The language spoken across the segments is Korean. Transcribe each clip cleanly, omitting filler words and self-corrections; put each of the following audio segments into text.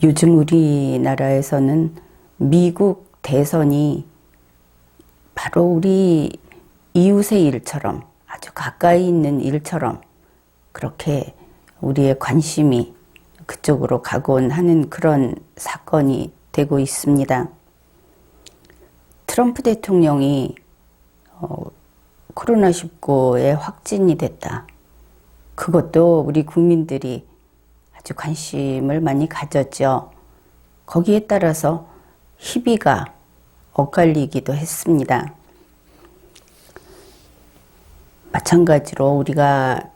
요즘 우리나라에서는 미국 대선이 바로 우리 이웃의 일처럼, 아주 가까이 있는 일처럼 그렇게 우리의 관심이 그쪽으로 가곤 하는 그런 사건이 되고 있습니다. 트럼프 대통령이 코로나19에 확진이 됐다. 그것도 우리 국민들이 아주 관심을 많이 가졌죠. 거기에 따라서 희비가 엇갈리기도 했습니다. 마찬가지로 우리가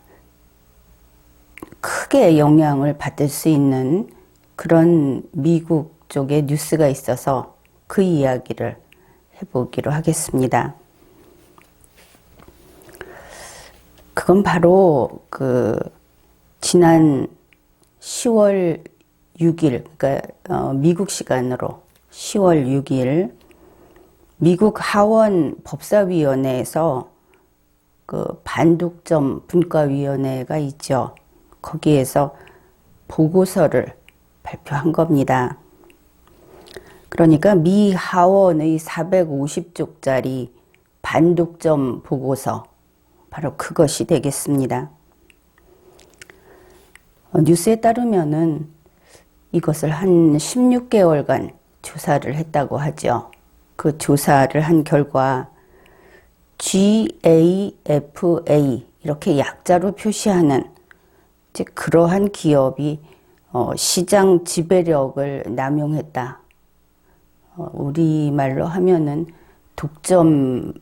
크게 영향을 받을 수 있는 그런 미국 쪽의 뉴스가 있어서 그 이야기를 해보기로 하겠습니다. 그건 바로 지난 10월 6일, 그러니까 미국 시간으로 10월 6일 미국 하원 법사위원회에서 반독점 분과위원회가 있죠. 거기에서 보고서를 발표한 겁니다. 그러니까 미 하원의 450쪽짜리 반독점 보고서, 바로 그것이 되겠습니다. 뉴스에 따르면은 이것을 한 16개월간 조사를 했다고 하죠. 그 조사를 한 결과 GAFA 이렇게 약자로 표시하는 그러한 기업이 시장 지배력을 남용했다. 우리말로 하면은 독점적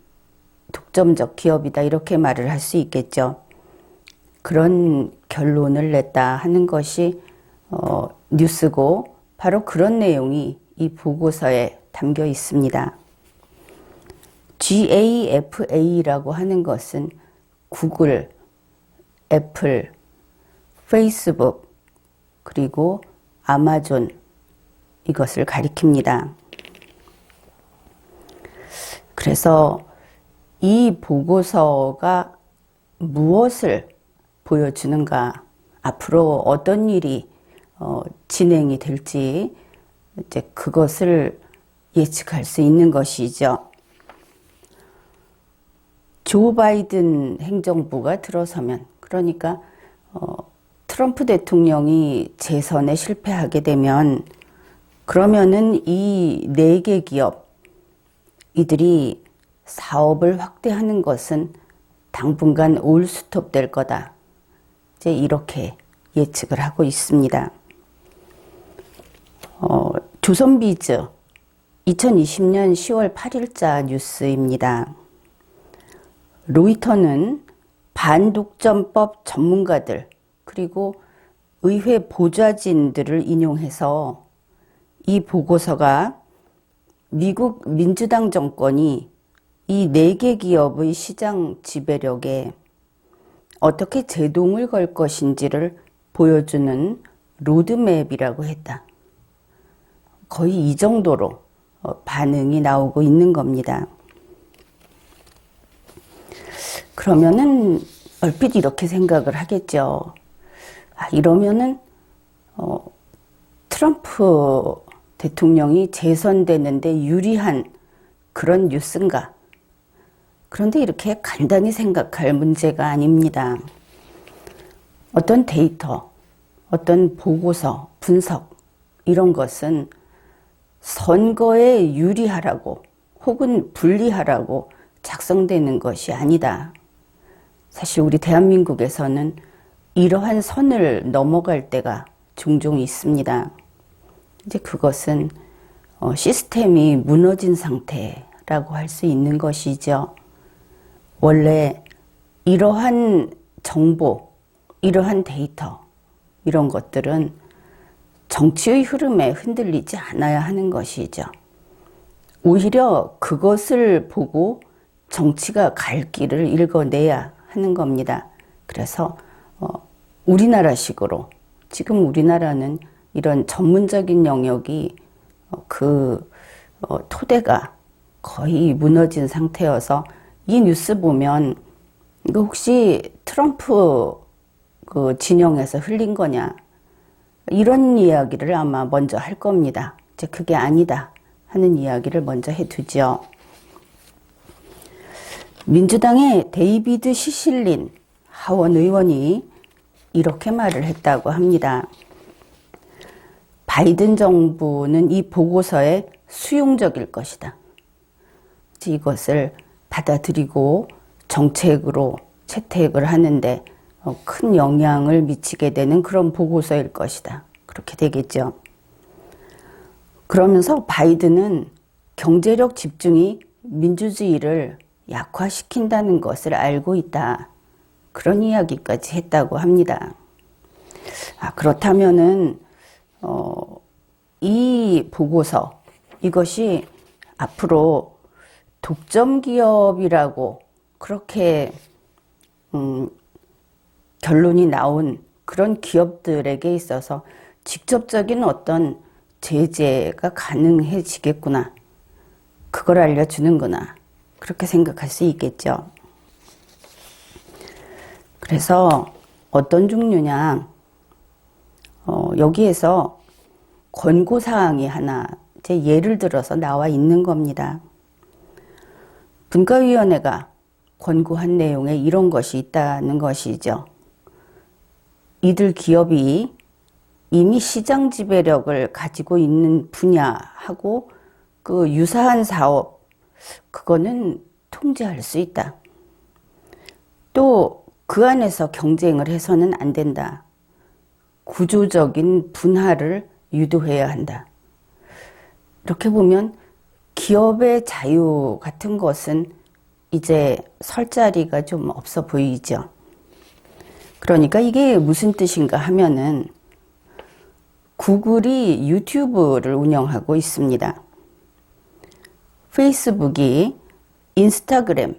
기업이다, 이렇게 말을 할 수 있겠죠. 그런 결론을 냈다 하는 것이 뉴스고, 바로 그런 내용이 이 보고서에 담겨 있습니다. GAFA라고 하는 것은 구글, 애플, 페이스북, 그리고 아마존, 이것을 가리킵니다. 그래서 이 보고서가 무엇을 보여주는가, 앞으로 어떤 일이 진행이 될지 이제 그것을 예측할 수 있는 것이죠. 조 바이든 행정부가 들어서면, 그러니까 트럼프 대통령이 재선에 실패하게 되면, 그러면은 이 4개 기업, 이들이 사업을 확대하는 것은 당분간 올 스톱 될 거다, 이제 이렇게 예측을 하고 있습니다. 조선비즈 2020년 10월 8일자 뉴스입니다. 로이터는 반독점법 전문가들 그리고 의회 보좌진들을 인용해서 이 보고서가 미국 민주당 정권이 이 4개 기업의 시장 지배력에 어떻게 제동을 걸 것인지를 보여주는 로드맵이라고 했다. 거의 이 정도로 반응이 나오고 있는 겁니다. 그러면은 얼핏 이렇게 생각을 하겠죠. 이러면은 트럼프 대통령이 재선되는데 유리한 그런 뉴스인가? 그런데 이렇게 간단히 생각할 문제가 아닙니다. 어떤 데이터, 어떤 보고서, 분석, 이런 것은 선거에 유리하라고 혹은 불리하라고 작성되는 것이 아니다. 사실 우리 대한민국에서는 이러한 선을 넘어갈 때가 종종 있습니다. 이제 그것은 시스템이 무너진 상태라고 할 수 있는 것이죠. 원래 이러한 정보, 이러한 데이터, 이런 것들은 정치의 흐름에 흔들리지 않아야 하는 것이죠. 오히려 그것을 보고 정치가 갈 길을 읽어내야 하는 겁니다. 그래서 우리나라식으로, 지금 우리나라는 이런 전문적인 영역이 토대가 거의 무너진 상태여서 이 뉴스 보면 이거 혹시 트럼프 진영에서 흘린 거냐, 이런 이야기를 아마 먼저 할 겁니다. 이제 그게 아니다 하는 이야기를 먼저 해두죠. 민주당의 데이비드 시실린 하원 의원이 이렇게 말을 했다고 합니다. 바이든 정부는 이 보고서에 수용적일 것이다. 이것을 받아들이고 정책으로 채택을 하는데 큰 영향을 미치게 되는 그런 보고서일 것이다. 그렇게 되겠죠. 그러면서 바이든은 경제력 집중이 민주주의를 약화시킨다는 것을 알고 있다. 그런 이야기까지 했다고 합니다. 그렇다면은 이 보고서 이것이 앞으로 독점 기업이라고 그렇게 결론이 나온 그런 기업들에게 있어서 직접적인 어떤 제재가 가능해지겠구나. 그걸 알려주는구나. 그렇게 생각할 수 있겠죠. 그래서 어떤 종류냐, 여기에서 권고사항이 하나 제 예를 들어서 나와 있는 겁니다. 분과위원회가 권고한 내용에 이런 것이 있다는 것이죠. 이들 기업이 이미 시장 지배력을 가지고 있는 분야하고 그 유사한 사업, 그거는 통제할 수 있다. 또 그 안에서 경쟁을 해서는 안 된다. 구조적인 분할을 유도해야 한다. 이렇게 보면 기업의 자유 같은 것은 이제 설 자리가 좀 없어 보이죠. 그러니까 이게 무슨 뜻인가 하면은 구글이 유튜브를 운영하고 있습니다. 페이스북이 인스타그램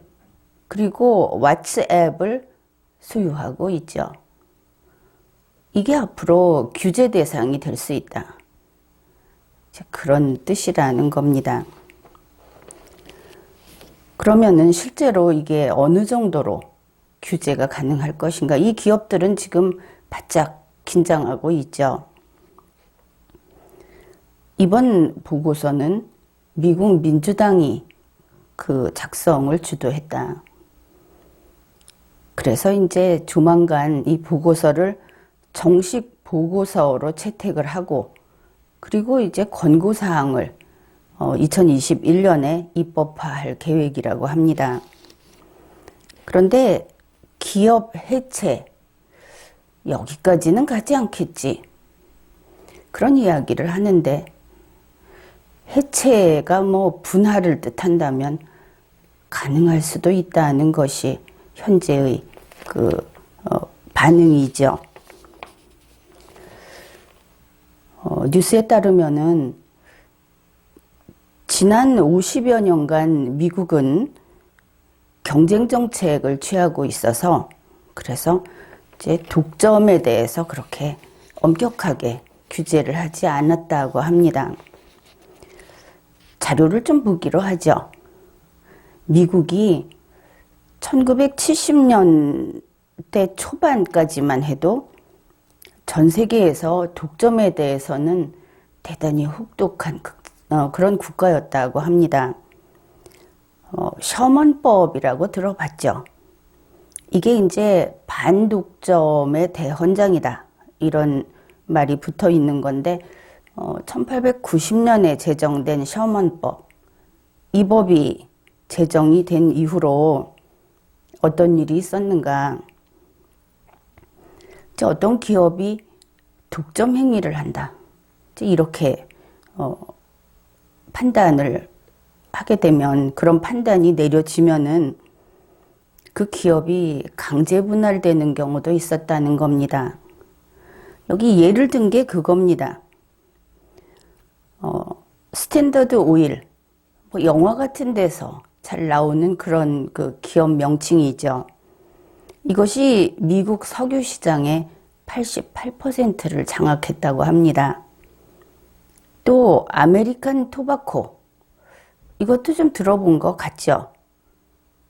그리고 왓츠앱을 소유하고 있죠. 이게 앞으로 규제 대상이 될 수 있다. 그런 뜻이라는 겁니다. 그러면은 실제로 이게 어느 정도로 규제가 가능할 것인가? 이 기업들은 지금 바짝 긴장하고 있죠. 이번 보고서는 미국 민주당이 그 작성을 주도했다. 그래서 이제 조만간 이 보고서를 정식 보고서로 채택을 하고 그리고 이제 권고사항을 2021년에 입법화할 계획이라고 합니다. 그런데 기업 해체 여기까지는 가지 않겠지. 그런 이야기를 하는데 해체가 뭐 분할을 뜻한다면 가능할 수도 있다는 것이 현재의 반응이죠. 뉴스에 따르면은 지난 50여 년간 미국은 경쟁 정책을 취하고 있어서 그래서 이제 독점에 대해서 그렇게 엄격하게 규제를 하지 않았다고 합니다. 자료를 좀 보기로 하죠. 미국이 1970년대 초반까지만 해도 전 세계에서 독점에 대해서는 대단히 혹독한 그런 국가였다고 합니다. 셔먼법이라고 들어봤죠. 이게 이제 반독점의 대헌장이다. 이런 말이 붙어 있는 건데 1890년에 제정된 셔먼법. 이 법이 제정이 된 이후로 어떤 일이 있었는가? 어떤 기업이 독점 행위를 한다. 이렇게 판단을 하게 되면 그런 판단이 내려지면은 그 기업이 강제 분할되는 경우도 있었다는 겁니다. 여기 예를 든 게 그겁니다. 스탠더드 오일, 뭐 영화 같은 데서 잘 나오는 그런 그 기업 명칭이죠. 이것이 미국 석유 시장의 88%를 장악했다고 합니다. 또 아메리칸 토바코, 이것도 좀 들어본 것 같죠?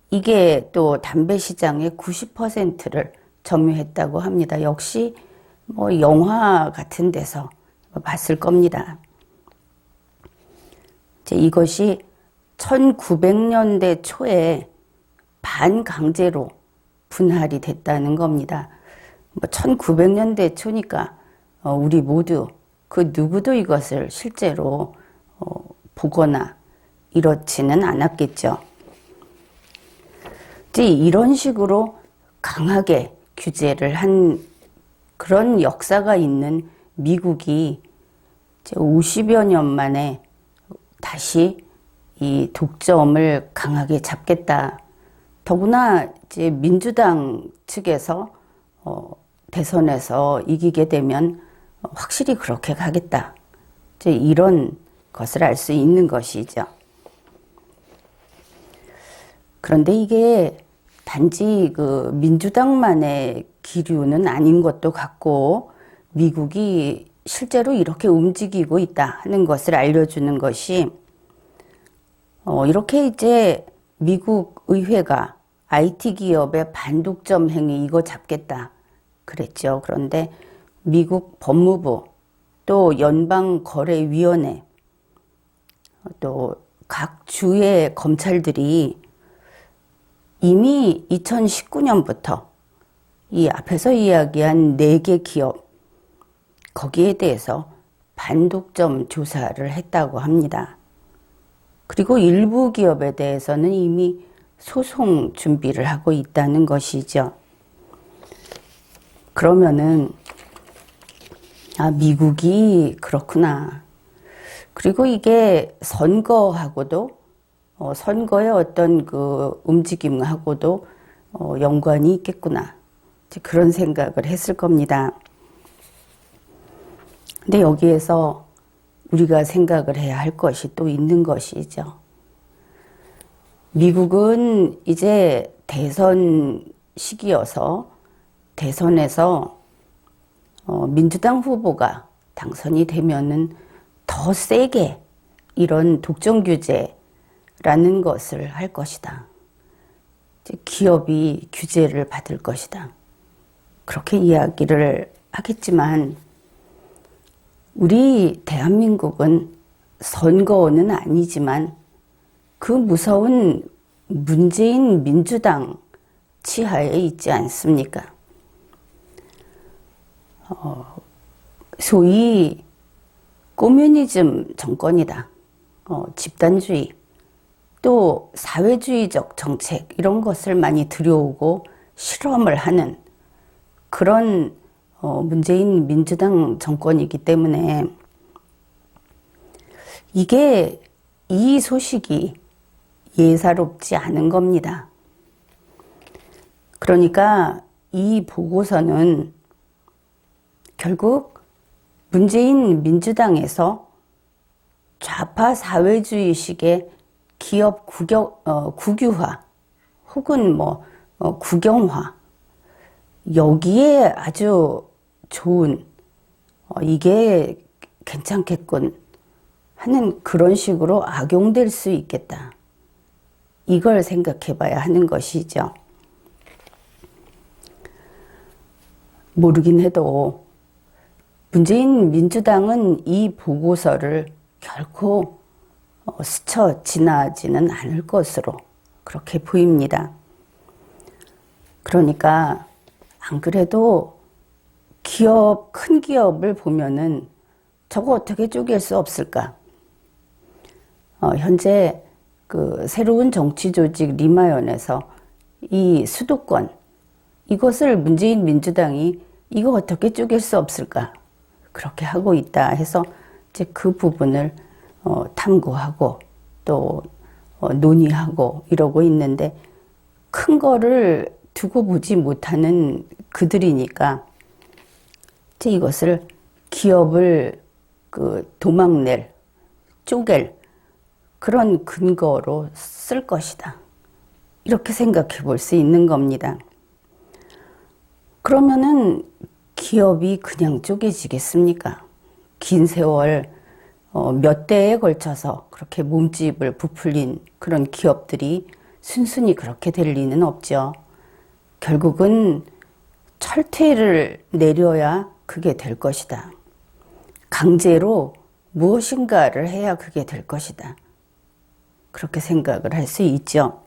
이게 또 담배 시장의 90%를 점유했다고 합니다. 역시 뭐 영화 같은 데서 봤을 겁니다. 이제 이것이 1900년대 초에 반강제로 분할이 됐다는 겁니다. 뭐 1900년대 초니까 우리 모두 그 누구도 이것을 실제로 보거나 이렇지는 않았겠죠. 이제 이런 식으로 강하게 규제를 한 그런 역사가 있는 미국이 이제 50여 년 만에 다시 이 독점을 강하게 잡겠다. 더구나 이제 민주당 측에서 대선에서 이기게 되면 확실히 그렇게 가겠다. 이제 이런 것을 알 수 있는 것이죠. 그런데 이게 단지 그 민주당만의 기류는 아닌 것도 같고 미국이 실제로 이렇게 움직이고 있다 하는 것을 알려주는 것이 이렇게 이제 미국 의회가 IT 기업의 반독점 행위 이거 잡겠다 그랬죠. 그런데 미국 법무부 또 연방거래위원회 또 각 주의 검찰들이 이미 2019년부터 이 앞에서 이야기한 4개 기업 거기에 대해서 반독점 조사를 했다고 합니다. 그리고 일부 기업에 대해서는 이미 소송 준비를 하고 있다는 것이죠. 그러면은 미국이 그렇구나. 그리고 이게 선거하고도 선거의 어떤 그 움직임하고도 연관이 있겠구나. 그런 생각을 했을 겁니다. 근데 여기에서 우리가 생각을 해야 할 것이 또 있는 것이죠. 미국은 이제 대선 시기여서 대선에서 민주당 후보가 당선이 되면은 더 세게 이런 독점 규제라는 것을 할 것이다. 기업이 규제를 받을 것이다. 그렇게 이야기를 하겠지만 우리 대한민국은 선거는 아니지만 그 무서운 문재인 민주당 치하에 있지 않습니까? 소위 코뮤니즘 정권이다. 집단주의, 또 사회주의적 정책 이런 것을 많이 들여오고 실험을 하는 그런 문재인 민주당 정권이기 때문에 이 소식이 예사롭지 않은 겁니다. 그러니까 이 보고서는 결국 문재인 민주당에서 좌파 사회주의식의 기업 국유화 혹은 국영화 여기에 아주 좋은 이게 괜찮겠군 하는 그런 식으로 악용될 수 있겠다. 이걸 생각해 봐야 하는 것이죠. 모르긴 해도 문재인 민주당은 이 보고서를 결코 스쳐 지나지는 않을 것으로 그렇게 보입니다. 그러니까 안 그래도 큰 기업을 보면은 저거 어떻게 쪼갤 수 없을까? 현재 그 새로운 정치 조직 리마연에서 이 수도권 이것을 문재인 민주당이 이거 어떻게 쪼갤 수 없을까? 그렇게 하고 있다 해서 이제 그 부분을 탐구하고 또 논의하고 이러고 있는데 큰 거를 두고 보지 못하는 그들이니까 이제 이것을 기업을 도망낼, 쪼갤 그런 근거로 쓸 것이다. 이렇게 생각해 볼 수 있는 겁니다. 그러면은 기업이 그냥 쪼개지겠습니까? 긴 세월 몇 대에 걸쳐서 그렇게 몸집을 부풀린 그런 기업들이 순순히 그렇게 될 리는 없죠. 결국은 철퇴를 내려야 그게 될 것이다. 강제로 무엇인가를 해야 그게 될 것이다. 그렇게 생각을 할 수 있죠.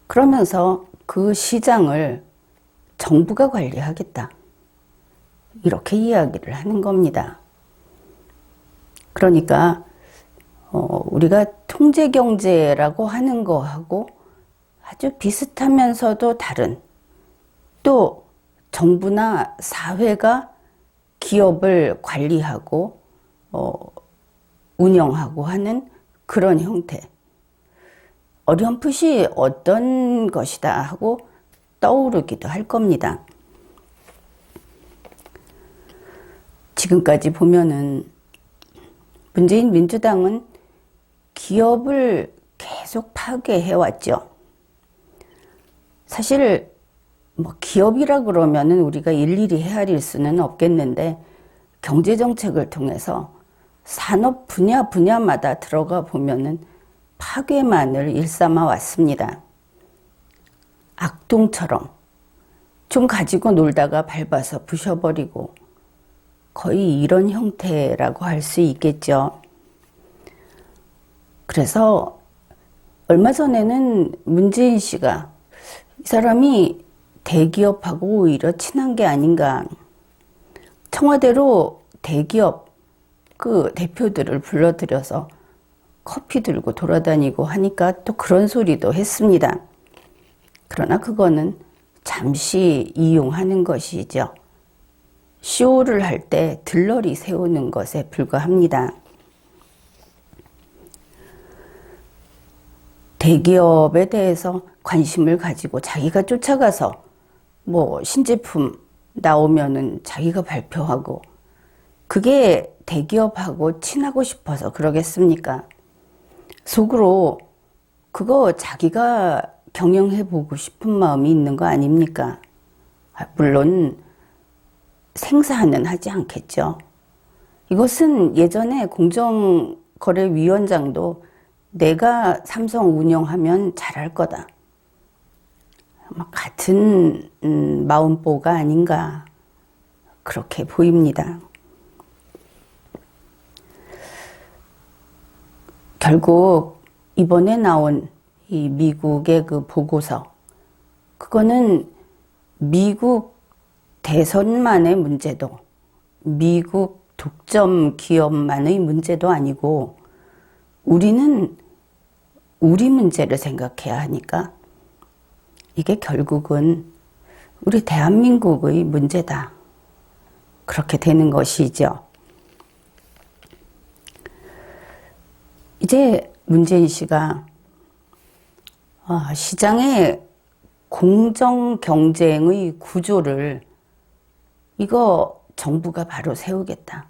그러면서 그 시장을 정부가 관리하겠다. 이렇게 이야기를 하는 겁니다. 그러니까 우리가 통제경제라고 하는 거하고 아주 비슷하면서도 다른, 또 정부나 사회가 기업을 관리하고 운영하고 하는 그런 형태, 어렴풋이 어떤 것이다 하고 떠오르기도 할 겁니다. 지금까지 보면은 문재인 민주당은 기업을 계속 파괴해왔죠. 사실 뭐 기업이라 그러면은 우리가 일일이 헤아릴 수는 없겠는데, 경제정책을 통해서 산업 분야마다 들어가 보면은 파괴만을 일삼아 왔습니다. 악동처럼 좀 가지고 놀다가 밟아서 부셔버리고, 거의 이런 형태라고 할 수 있겠죠. 그래서 얼마 전에는 문재인 씨가 이 사람이 대기업하고 오히려 친한 게 아닌가, 청와대로 대기업 그 대표들을 불러들여서 커피 들고 돌아다니고 하니까 또 그런 소리도 했습니다. 그러나 그거는 잠시 이용하는 것이죠. 쇼를 할 때 들러리 세우는 것에 불과합니다. 대기업에 대해서 관심을 가지고 자기가 쫓아가서 뭐 신제품 나오면은 자기가 발표하고, 그게 대기업하고 친하고 싶어서 그러겠습니까? 속으로 그거 자기가 경영해보고 싶은 마음이 있는 거 아닙니까? 물론 생사는 하지 않겠죠. 이것은 예전에 공정거래위원장도 내가 삼성 운영하면 잘할 거다, 같은 마음보가 아닌가, 그렇게 보입니다. 결국 이번에 나온 이 미국의 그 보고서, 그거는 미국 대선만의 문제도, 미국 독점 기업만의 문제도 아니고, 우리는 우리 문제를 생각해야 하니까 이게 결국은 우리 대한민국의 문제다, 그렇게 되는 것이죠. 이제 문재인 씨가 시장의 공정 경쟁의 구조를, 이거 정부가 바로 세우겠다,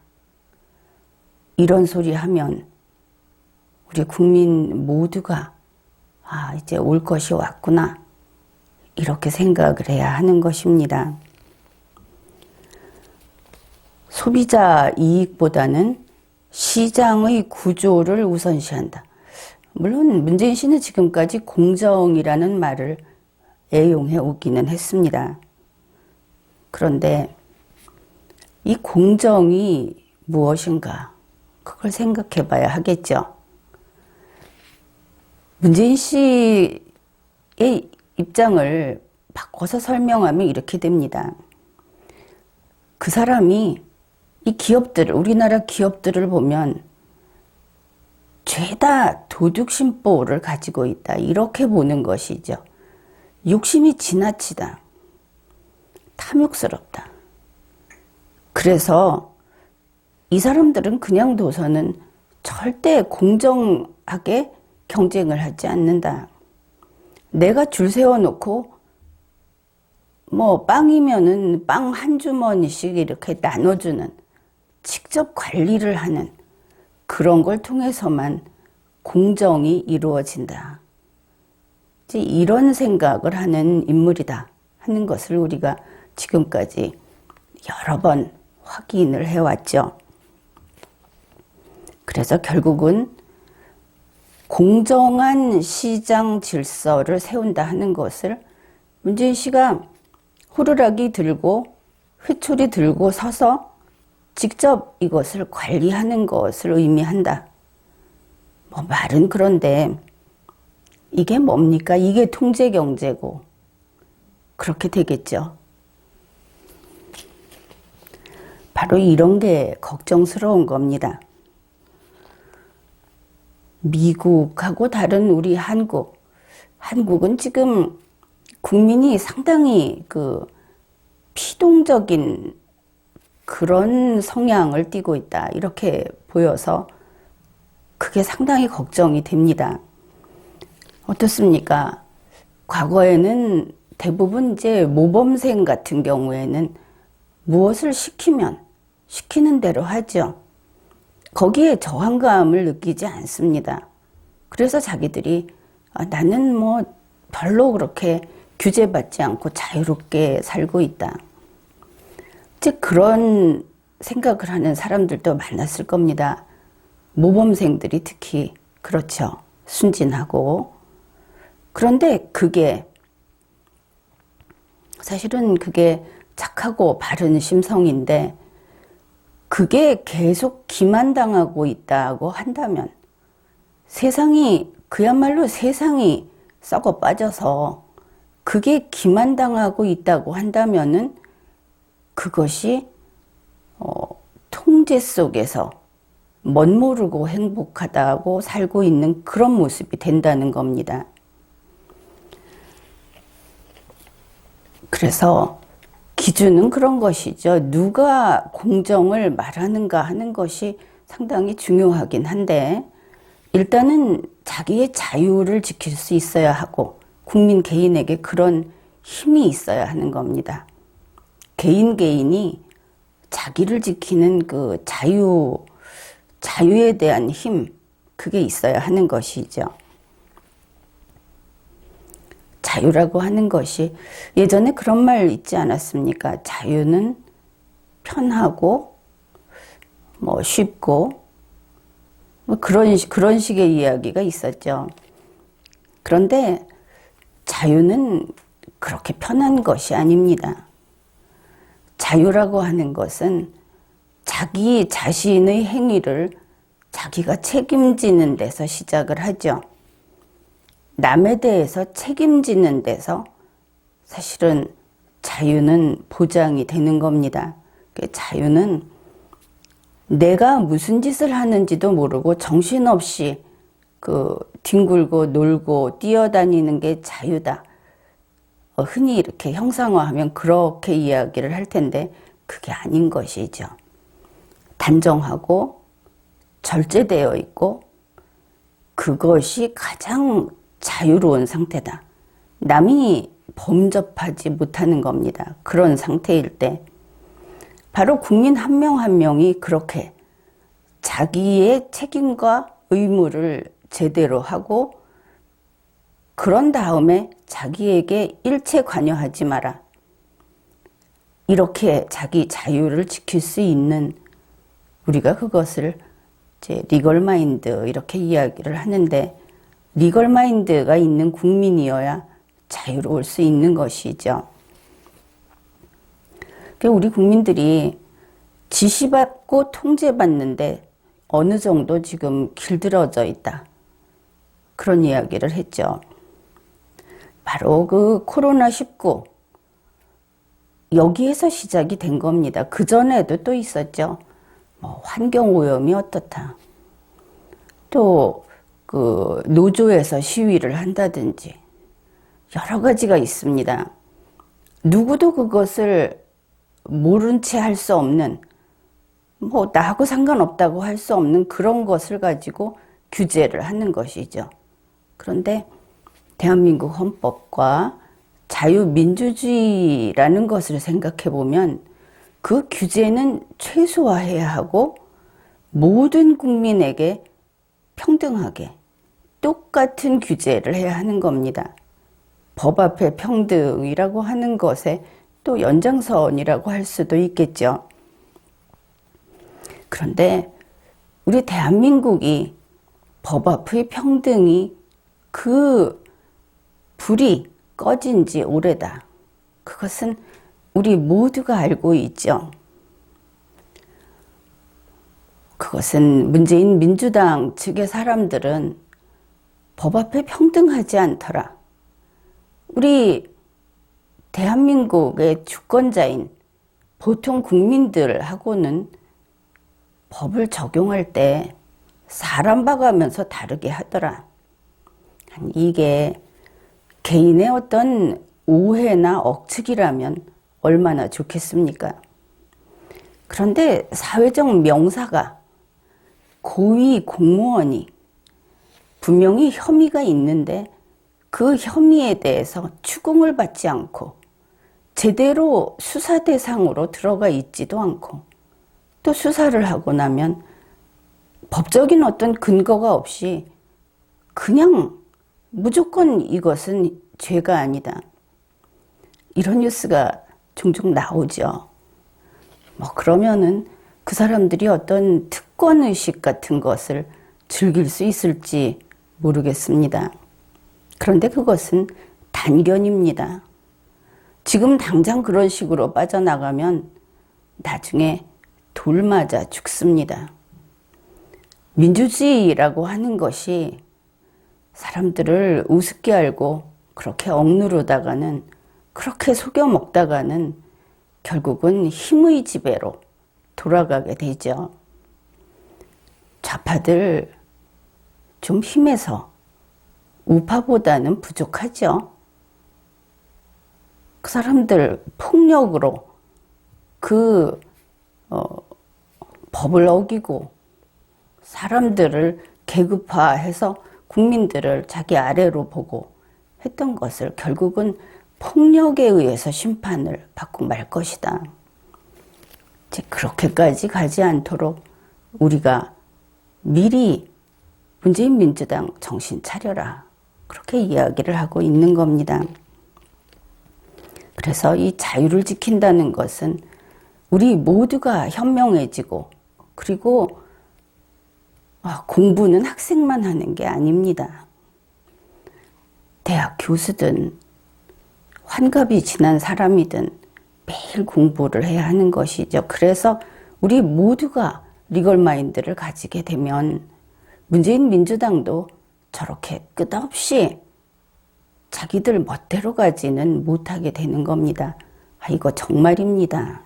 이런 소리 하면 우리 국민 모두가 이제 올 것이 왔구나, 이렇게 생각을 해야 하는 것입니다. 소비자 이익보다는 시장의 구조를 우선시한다. 물론 문재인 씨는 지금까지 공정이라는 말을 애용해 오기는 했습니다. 그런데 이 공정이 무엇인가, 그걸 생각해 봐야 하겠죠. 문재인 씨의 입장을 바꿔서 설명하면 이렇게 됩니다. 그 사람이 이 기업들을, 우리나라 기업들을 보면 죄다 도둑심보를 가지고 있다, 이렇게 보는 것이죠. 욕심이 지나치다, 탐욕스럽다. 그래서 이 사람들은 그냥 둬서는 절대 공정하게 경쟁을 하지 않는다. 내가 줄 세워놓고 뭐 빵이면은 빵 한 주머니씩 이렇게 나눠주는, 직접 관리를 하는 그런 걸 통해서만 공정이 이루어진다. 이제 이런 생각을 하는 인물이다 하는 것을 우리가 지금까지 여러 번 확인을 해왔죠. 그래서 결국은 공정한 시장 질서를 세운다 하는 것을 문재인 씨가 호루라기 들고 회초리 들고 서서 직접 이것을 관리하는 것을 의미한다. 뭐 말은 그런데 이게 뭡니까? 이게 통제 경제고 그렇게 되겠죠. 바로 이런 게 걱정스러운 겁니다. 미국하고 다른 우리 한국은 지금 국민이 상당히 피동적인 그런 성향을 띠고 있다. 이렇게 보여서 그게 상당히 걱정이 됩니다. 어떻습니까? 과거에는 대부분 이제 모범생 같은 경우에는 무엇을 시키면 시키는 대로 하죠. 거기에 저항감을 느끼지 않습니다. 그래서 자기들이 나는 뭐 별로 그렇게 규제받지 않고 자유롭게 살고 있다. 즉 그런 생각을 하는 사람들도 많았을 겁니다. 모범생들이 특히 그렇죠. 순진하고. 그런데 사실은 그게 착하고 바른 심성인데 그게 계속 기만당하고 있다고 한다면 그야말로 세상이 썩어 빠져서 그게 기만당하고 있다고 한다면은 그것이 통제 속에서 멋모르고 행복하다고 살고 있는 그런 모습이 된다는 겁니다. 그래서 기준은 그런 것이죠. 누가 공정을 말하는가 하는 것이 상당히 중요하긴 한데 일단은 자기의 자유를 지킬 수 있어야 하고 국민 개인에게 그런 힘이 있어야 하는 겁니다. 개인이 자기를 지키는 그 자유에 대한 힘, 그게 있어야 하는 것이죠. 자유라고 하는 것이 예전에 그런 말 있지 않았습니까? 자유는 편하고 뭐 쉽고 뭐 그런 식의 이야기가 있었죠. 그런데 자유는 그렇게 편한 것이 아닙니다. 자유라고 하는 것은 자기 자신의 행위를 자기가 책임지는 데서 시작을 하죠. 남에 대해서 책임지는 데서 사실은 자유는 보장이 되는 겁니다. 자유는 내가 무슨 짓을 하는지도 모르고 정신없이 뒹굴고 놀고 뛰어다니는 게 자유다. 흔히 이렇게 형상화하면 그렇게 이야기를 할 텐데 그게 아닌 것이죠. 단정하고 절제되어 있고 그것이 가장 자유로운 상태다. 남이 범접하지 못하는 겁니다. 그런 상태일 때 바로 국민 한 명 한 명이 그렇게 자기의 책임과 의무를 제대로 하고 그런 다음에 자기에게 일체 관여하지 마라. 이렇게 자기 자유를 지킬 수 있는 우리가 그것을 이제 리걸 마인드 이렇게 이야기를 하는데 리걸 마인드가 있는 국민이어야 자유로울 수 있는 것이죠. 우리 국민들이 지시받고 통제받는데 어느 정도 지금 길들어져 있다. 그런 이야기를 했죠. 바로 코로나19 여기에서 시작이 된 겁니다. 그전에도 또 있었죠. 환경오염이 어떻다. 또 노조에서 시위를 한다든지 여러 가지가 있습니다. 누구도 그것을 모른 채 할 수 없는 나하고 상관없다고 할 수 없는 그런 것을 가지고 규제를 하는 것이죠. 그런데 대한민국 헌법과 자유민주주의라는 것을 생각해 보면 그 규제는 최소화해야 하고 모든 국민에게 평등하게 똑같은 규제를 해야 하는 겁니다. 법 앞에 평등이라고 하는 것에 또 연장선이라고 할 수도 있겠죠. 그런데 우리 대한민국이 법 앞의 평등이 불이 꺼진 지 오래다. 그것은 우리 모두가 알고 있죠. 그것은 문재인 민주당 측의 사람들은 법 앞에 평등하지 않더라. 우리 대한민국의 주권자인 보통 국민들하고는 법을 적용할 때 사람 봐가면서 다르게 하더라. 이게 개인의 어떤 오해나 억측이라면 얼마나 좋겠습니까? 그런데 사회적 명사가 고위 공무원이 분명히 혐의가 있는데 그 혐의에 대해서 추궁을 받지 않고 제대로 수사 대상으로 들어가 있지도 않고 또 수사를 하고 나면 법적인 어떤 근거가 없이 그냥 무조건 이것은 죄가 아니다. 이런 뉴스가 종종 나오죠. 그러면은 그 사람들이 어떤 특권의식 같은 것을 즐길 수 있을지 모르겠습니다. 그런데 그것은 단견입니다. 지금 당장 그런 식으로 빠져나가면 나중에 돌 맞아 죽습니다. 민주주의라고 하는 것이 사람들을 우습게 알고 그렇게 억누르다가는 그렇게 속여 먹다가는 결국은 힘의 지배로 돌아가게 되죠. 좌파들 좀 힘해서 우파보다는 부족하죠. 그 사람들 폭력으로 법을 어기고 사람들을 계급화해서 국민들을 자기 아래로 보고 했던 것을 결국은 폭력에 의해서 심판을 받고 말 것이다. 이제 그렇게까지 가지 않도록 우리가 미리 문재인 민주당 정신 차려라. 그렇게 이야기를 하고 있는 겁니다. 그래서 이 자유를 지킨다는 것은 우리 모두가 현명해지고 그리고 공부는 학생만 하는 게 아닙니다. 대학 교수든 환갑이 지난 사람이든 매일 공부를 해야 하는 것이죠. 그래서 우리 모두가 리걸 마인드를 가지게 되면 문재인 민주당도 저렇게 끝없이 자기들 멋대로 가지는 못하게 되는 겁니다. 이거 정말입니다.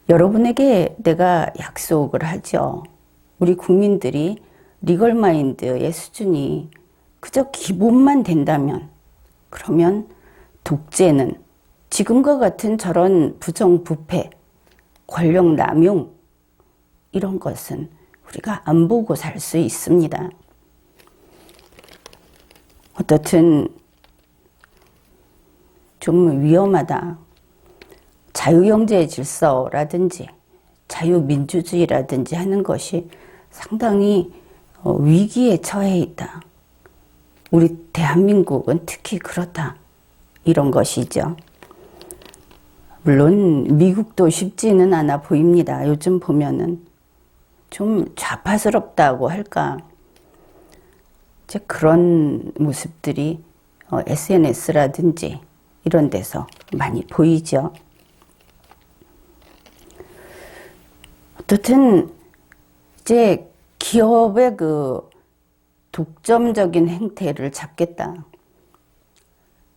여러분에게 내가 약속을 하죠. 우리 국민들이 리걸 마인드의 수준이 그저 기본만 된다면 그러면 독재는 지금과 같은 저런 부정부패, 권력 남용 이런 것은 우리가 안 보고 살 수 있습니다. 어떻든 좀 위험하다. 자유경제 질서라든지 자유민주주의라든지 하는 것이 상당히 위기에 처해 있다. 우리 대한민국은 특히 그렇다. 이런 것이죠. 물론 미국도 쉽지는 않아 보입니다. 요즘 보면은 좀 좌파스럽다고 할까. 이제 그런 모습들이 SNS라든지 이런 데서 많이 보이죠. 어떻든 이제 기업의 그 독점적인 행태를 잡겠다.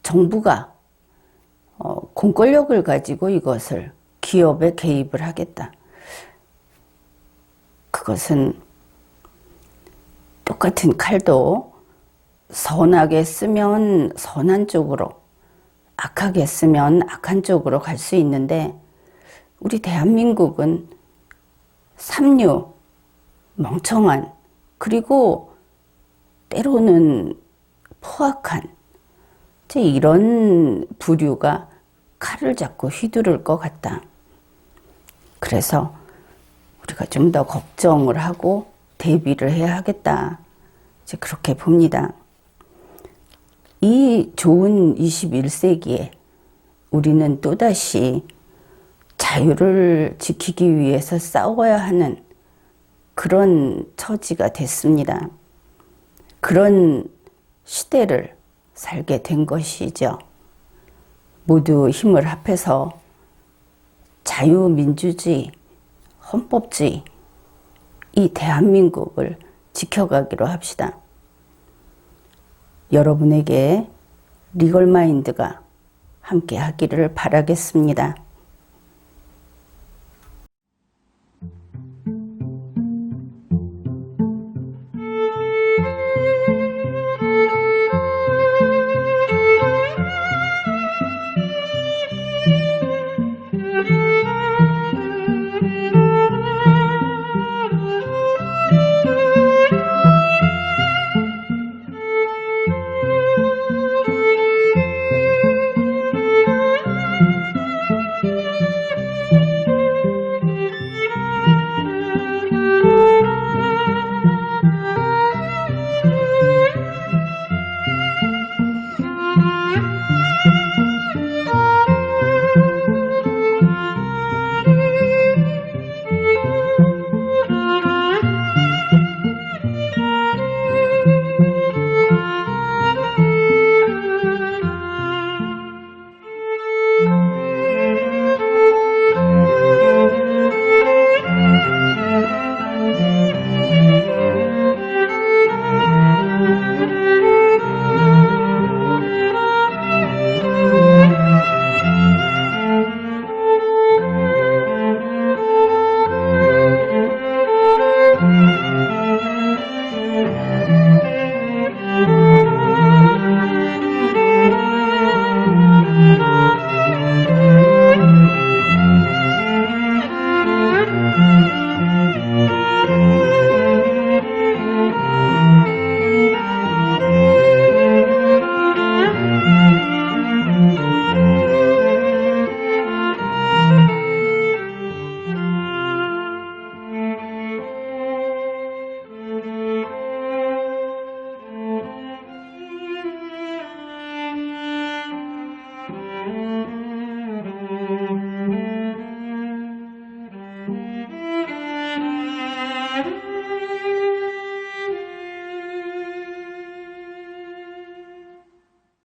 정부가 공권력을 가지고 이것을 기업에 개입을 하겠다. 그것은 똑같은 칼도 선하게 쓰면 선한 쪽으로, 악하게 쓰면 악한 쪽으로 갈 수 있는데 우리 대한민국은 삼류, 멍청한, 그리고 때로는 포악한 이런 부류가 칼을 잡고 휘두를 것 같다. 그래서 우리가 좀 더 걱정을 하고 대비를 해야 하겠다. 이제 그렇게 봅니다. 이 좋은 21세기에 우리는 또다시 자유를 지키기 위해서 싸워야 하는 그런 처지가 됐습니다. 그런 시대를 살게 된 것이죠. 모두 힘을 합해서 자유민주주의, 헌법주의, 이 대한민국을 지켜가기로 합시다. 여러분에게 리걸마인드가 함께 하기를 바라겠습니다.